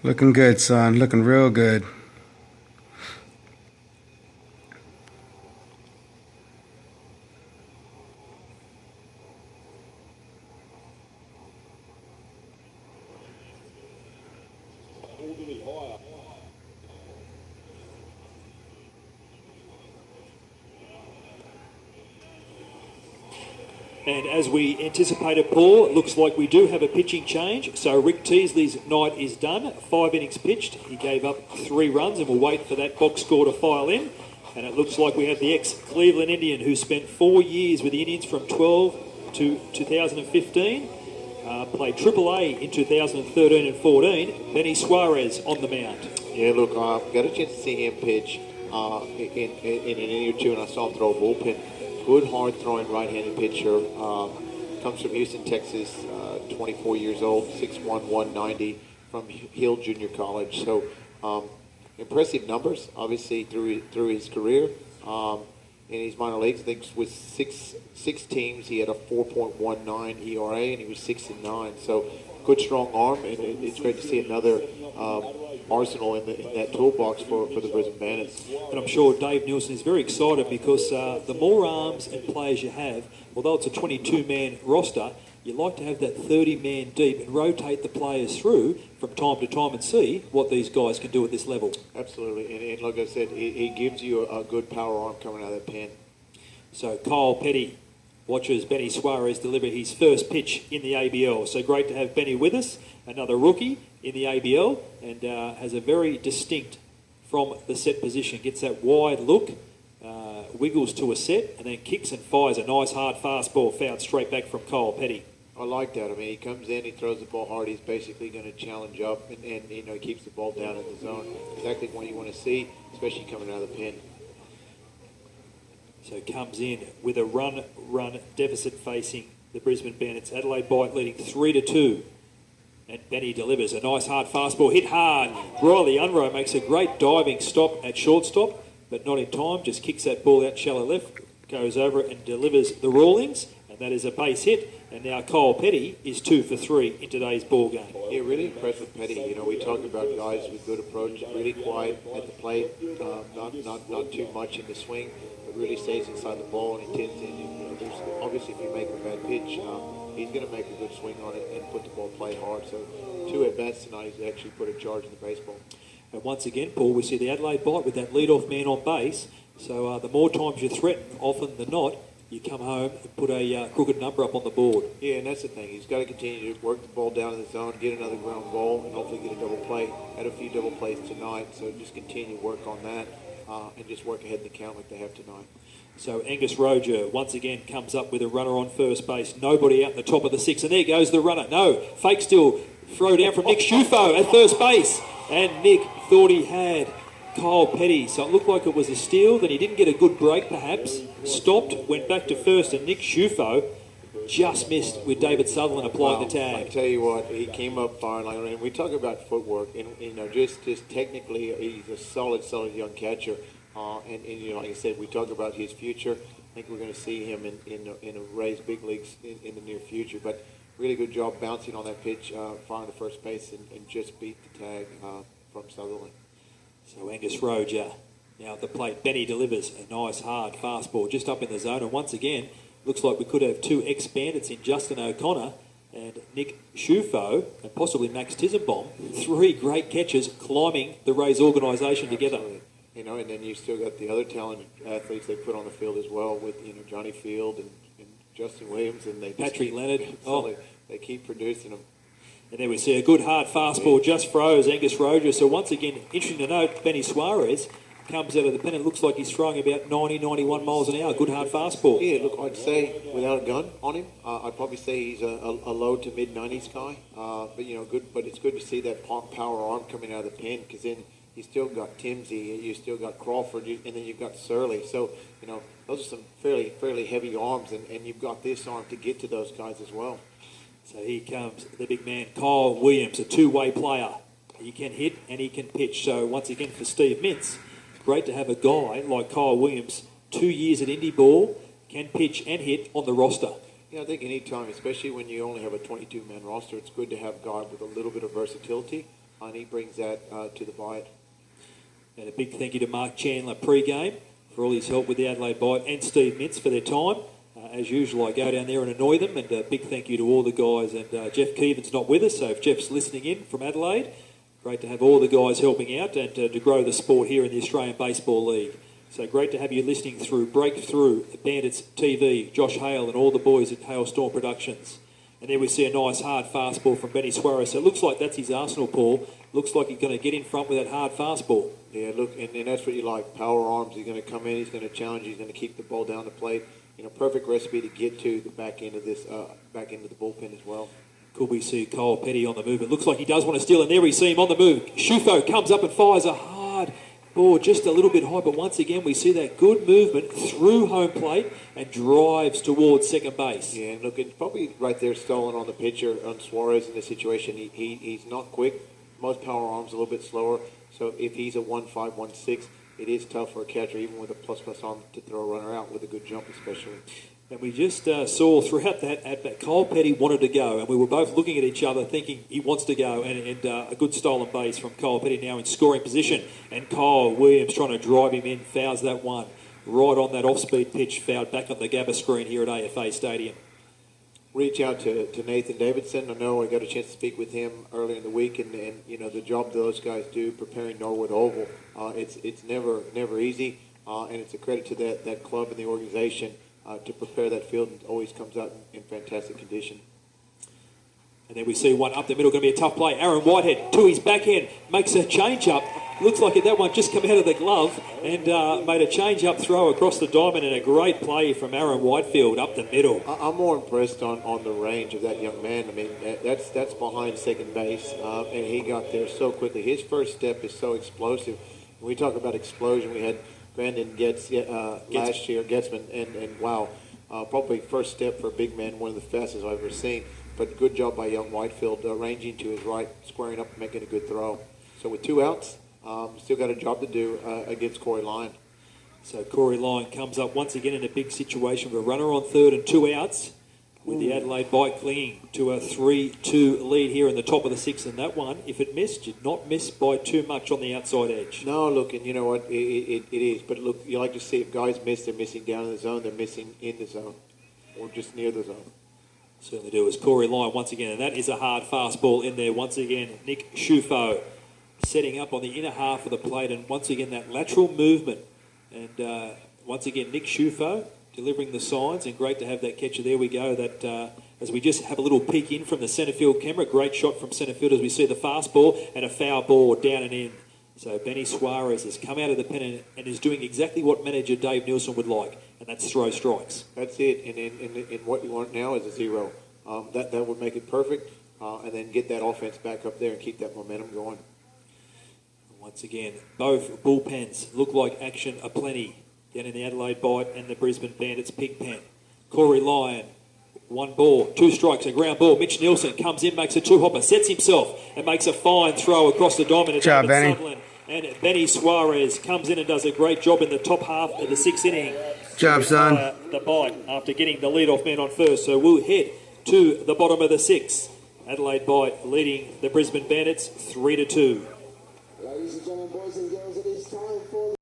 Looking good, son. Looking real good. And as we anticipated, Paul, it looks like we do have a pitching change. So Rick Teasley's night is done. 5 innings pitched. He gave up 3 runs, and we'll wait for that box score to file in. And it looks like we have the ex-Cleveland Indian who spent 4 years with the Indians from 12 to 2015. Played AAA in 2013 and 14. Benny Suarez on the mound. Yeah, look, got a chance to see him pitch in an inning or two, and I saw him throw a bullpen. Good, hard-throwing right-handed pitcher. Comes from Houston, Texas, 24 years old, 6'1", 190, from Hill Junior College. So impressive numbers, obviously, through his career. In his minor leagues, I think with six teams, he had a 4.19 ERA, and he was 6-9. So good, strong arm, and it's great to see another arsenal in that toolbox for the Brisbane Bandits. And I'm sure Dave Nielsen is very excited because the more arms and players you have, although it's a 22-man roster, you like to have that 30-man deep and rotate the players through from time to time and see what these guys can do at this level. Absolutely, and like I said, it gives you a good power arm coming out of that pen. So Kyle Petty watches Benny Suarez deliver his first pitch in the ABL. So great to have Benny with us, another rookie in the ABL, and has a very distinct from the set position. Gets that wide look, wiggles to a set, and then kicks and fires a nice hard fastball fouled straight back from Kyle Petty. I like that. I mean, he comes in, he throws the ball hard. He's basically going to challenge up, and he keeps the ball down in the zone. Exactly what you want to see, especially coming out of the pen. So comes in with a run deficit facing the Brisbane Bandits. Adelaide Bite leading 3-2. And Benny delivers a nice hard fastball, hit hard. Riley Unroe makes a great diving stop at shortstop, but not in time. Just kicks that ball out shallow left, goes over and delivers the Rawlings, and that is a base hit. And now Kyle Petty is 2 for 3 in today's ball game. Yeah, really impressed with Petty. We talk about guys with good approach, really quiet at the plate, not too much in the swing, but really stays inside the ball and he tends to. Obviously, if you make a bad pitch, he's going to make a good swing on it and put the ball play hard. So 2 at-bats tonight, he's actually put a charge in the baseball. And once again, Paul, we see the Adelaide Bite with that lead-off man on base. So the more times you threaten, often than not, you come home and put a crooked number up on the board. Yeah, and that's the thing. He's got to continue to work the ball down in the zone, get another ground ball, and hopefully get a double play. Had a few double plays tonight, so just continue to work on that and just work ahead in the count like they have tonight. So Angus Roger once again comes up with a runner on first base. Nobody out in the top of the 6, and there goes the runner. No, fake still throw down from Nick Schufo at first base. And Nick thought he had Kyle Petty, so it looked like it was a steal. Then he didn't get a good break perhaps. Stopped, went back to first, and Nick Schufo just missed with David Sutherland applying the tag. I tell you what, he came up firing like, and we talk about footwork, and just technically, he's a solid young catcher. And like I said, we talk about his future. I think we're going to see him in Rays big leagues in the near future. But really good job bouncing on that pitch, firing to first base, and just beat the tag from Sutherland. So Angus Roger now at the plate. Benny delivers a nice hard fastball just up in the zone. And once again, looks like we could have 2 ex-Bandits in Justin O'Connor and Nick Schufo and possibly Max Tizenbaum. 3 great catches climbing the Rays organisation together. Absolutely. And then you still got the other talented athletes they put on the field as well with Johnny Field and Justin Williams, and they Patrick Leonard. They keep producing them. And there we see a good hard fastball just froze Angus Roger. So once again, interesting to note, Benny Suarez comes out of the pen and looks like he's throwing about 90, 91 miles an hour. Good hard fastball. Yeah, look, I'd say without a gun on him, I'd probably say he's a low to mid 90s guy. But good. But it's good to see that power arm coming out of the pen, because then you still got Timsey, you still got Crawford, and then you've got Surly. So those are some fairly heavy arms, and you've got this arm to get to those guys as well. So here comes the big man, Kyle Williams, a 2-way player. He can hit and he can pitch. So once again for Steve Mintz, great to have a guy like Kyle Williams, 2 years at Indy Ball, can pitch and hit on the roster. Yeah, I think any time, especially when you only have a 22-man roster, it's good to have a guy with a little bit of versatility. and he brings that to the bite. And a big thank you to Mark Chandler pre-game for all his help with the Adelaide Bite, and Steve Mintz for their time. As usual, I go down there and annoy them, and a big thank you to all the guys. And Jeff Keevan's not with us, so if Jeff's listening in from Adelaide, great to have all the guys helping out and to grow the sport here in the Australian Baseball League. So great to have you listening through Breakthrough, Bandits TV, Josh Hale and all the boys at Hailstorm Productions. And there we see a nice hard fastball from Benny Suarez. So it looks like that's his arsenal, Paul. Looks like he's going to get in front with that hard fastball. Yeah, look, and that's what you like. Power arms. He's going to come in. He's going to challenge. He's going to keep the ball down the plate. You know, perfect recipe to get to the back end of this, back into the bullpen as well. Could we see Kyle Petty on the move? It looks like he does want to steal, and there we see him on the move. Shufo comes up and fires a hard ball, just a little bit high, but once again we see that good movement through home plate and drives towards second base. Yeah, and look, it's probably right there stolen on the pitcher, on Suarez in this situation. He's not quick. Most power arms a little bit slower. So if he's a 1.5, 1.6, it is tough for a catcher, even with a plus arm, to throw a runner out with a good jump especially. And we just saw throughout that at-bat, Kyle Petty wanted to go, and we were both looking at each other thinking he wants to go, and a good stolen base from Kyle Petty now in scoring position. And Kyle Williams trying to drive him in, fouls that one right on that off-speed pitch, fouled back on the Gabba screen here at AFA Stadium. Reach out to Nathan Davidson. I know I got a chance to speak with him earlier in the week, and you know the job those guys do preparing Norwood Oval. It's never easy, and it's a credit to that club and the organization to prepare that field. It always comes out in fantastic condition. And then we see one up the middle, going to be a tough play. Aaron Whitehead to his backhand, makes a change-up. Looks like that one just come out of the glove and made a change-up throw across the diamond, and a great play from Aaron Whitefield up the middle. I'm more impressed on the range of that young man. I mean, that's behind second base, and he got there so quickly. His first step is so explosive. When we talk about explosion, we had Brandon last year, Getzman, and wow, probably first step for a big man, one of the fastest I've ever seen. But good job by young Whitefield, ranging to his right, squaring up and making a good throw. So with 2 outs, still got a job to do against Corey Lyon. So Corey Lyon comes up once again in a big situation with a runner on third and 2 outs, with the Adelaide Bite clinging to a 3-2 lead here in the top of the sixth. And that one, if it missed, did not miss by too much on the outside edge. No, look, and you know what, it is. But look, you like to see if guys miss, they're missing down in the zone, they're missing in the zone, or just near the zone. Certainly do. As Corey Lyon once again, and that is a hard fastball in there. Once again, Nick Shufo setting up on the inner half of the plate, and once again that lateral movement. And once again, Nick Shufo delivering the signs, and great to have that catcher. There we go. That as we just have a little peek in from the centre field camera, great shot from centre field as we see the fastball and a foul ball down and in. So Benny Suarez has come out of the pen and is doing exactly what manager Dave Nielsen would like, and that's throw strikes. That's it, and what you want now is a 0. That would make it perfect, and then get that offense back up there and keep that momentum going. Once again, both bullpens look like action aplenty down in the Adelaide Bite and the Brisbane Bandits pig pen. Corey Lyon, 1 ball, 2 strikes, a ground ball. Mitch Nielsen comes in, makes a 2-hopper, sets himself and makes a fine throw across the diamond. Good job, Benny. Sutherland. And Benny Suarez comes in and does a great job in the top half of the 6th inning. Good job, son. The Bite after getting the leadoff man on first. So we'll head to the bottom of the 6th. Adelaide Bite leading the Brisbane Bandits 3-2. Ladies and gentlemen, boys and girls, it is time for